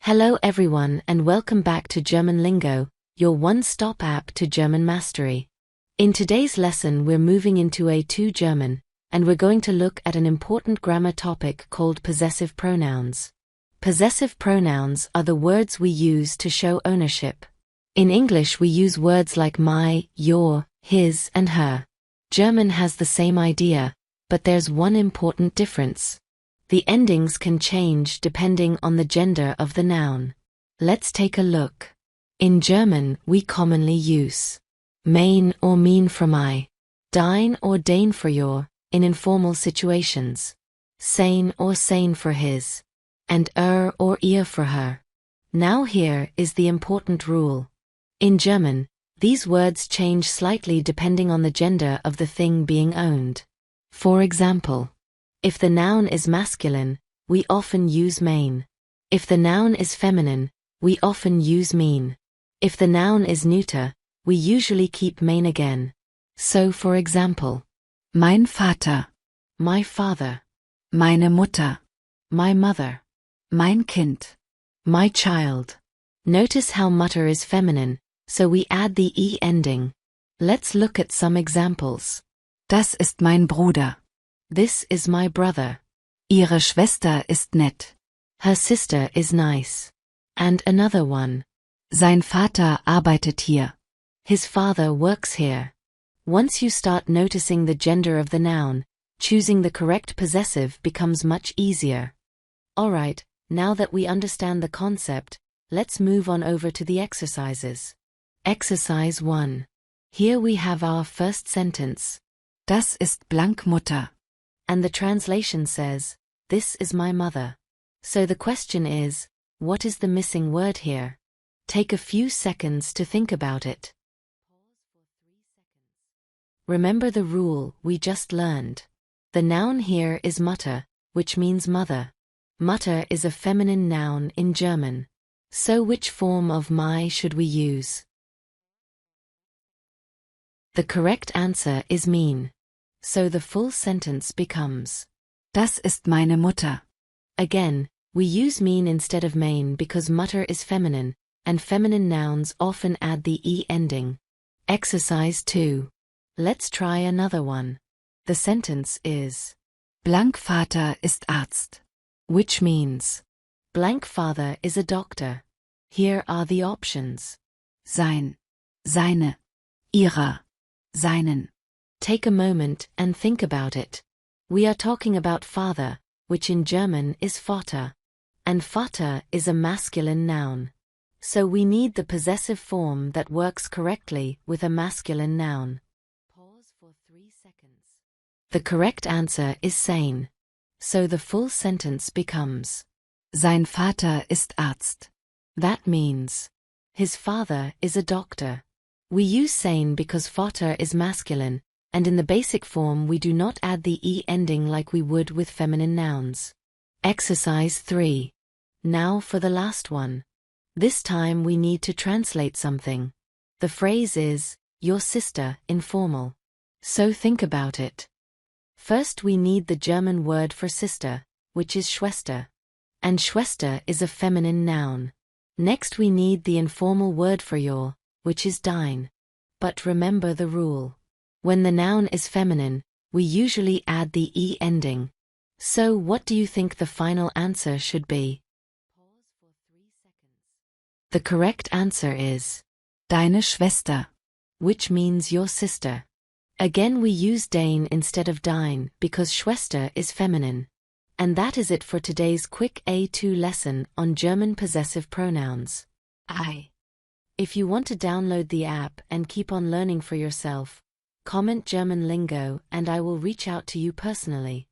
Hello everyone and welcome back to German Lingo, your one-stop app to German mastery. In today's lesson we're moving into A2 German, and we're going to look at an important grammar topic called possessive pronouns. Possessive pronouns are the words we use to show ownership. In English we use words like my, your, his and her. German has the same idea, but there's one important difference. The endings can change depending on the gender of the noun. Let's take a look. In German, we commonly use mein or mein for my, dein or dein for your, in informal situations, sein or sein for his, and or ihr for her. Now here is the important rule. In German, these words change slightly depending on the gender of the thing being owned. For example, if the noun is masculine, we often use mein. If the noun is feminine, we often use mein. If the noun is neuter, we usually keep mein again. So for example, Mein Vater, my father, meine Mutter, my mother, mein Kind, my child. Notice how Mutter is feminine, so we add the e ending. Let's look at some examples. Das ist mein Bruder. This is my brother. Ihre Schwester ist nett. Her sister is nice. And another one. Sein Vater arbeitet hier. His father works here. Once you start noticing the gender of the noun, choosing the correct possessive becomes much easier. Alright, now that we understand the concept, let's move on over to the exercises. Exercise 1. Here we have our first sentence. Das ist blank Mutter. And the translation says, this is my mother. So the question is, what is the missing word here? Take a few seconds to think about it. Remember the rule we just learned. The noun here is Mutter, which means mother. Mutter is a feminine noun in German. So which form of my should we use? The correct answer is mein. So the full sentence becomes, Das ist meine Mutter. Again, we use mein instead of mein because Mutter is feminine, and feminine nouns often add the e ending. Exercise 2. Let's try another one. The sentence is, Blank Vater ist Arzt. Which means, blank father is a doctor. Here are the options. Sein, seine, ihrer, seinen. Take a moment and think about it. We are talking about father, which in German is Vater. And Vater is a masculine noun. So we need the possessive form that works correctly with a masculine noun. Pause for 3 seconds. The correct answer is sein. So the full sentence becomes, Sein Vater ist Arzt. That means, his father is a doctor. We use sein because Vater is masculine, and in the basic form we do not add the e ending like we would with feminine nouns. Exercise 3. Now for the last one. This time we need to translate something. The phrase is, your sister, informal. So think about it. First we need the German word for sister, which is Schwester. And Schwester is a feminine noun. Next we need the informal word for your, which is Dein. But remember the rule. When the noun is feminine, we usually add the e ending. So what do you think the final answer should be? Pause for 3 seconds. The correct answer is, Deine Schwester. Which means your sister. Again we use Dein instead of Dein because Schwester is feminine. And that is it for today's quick A2 lesson on German possessive pronouns. If you want to download the app and keep on learning for yourself, comment German Lingo and I will reach out to you personally.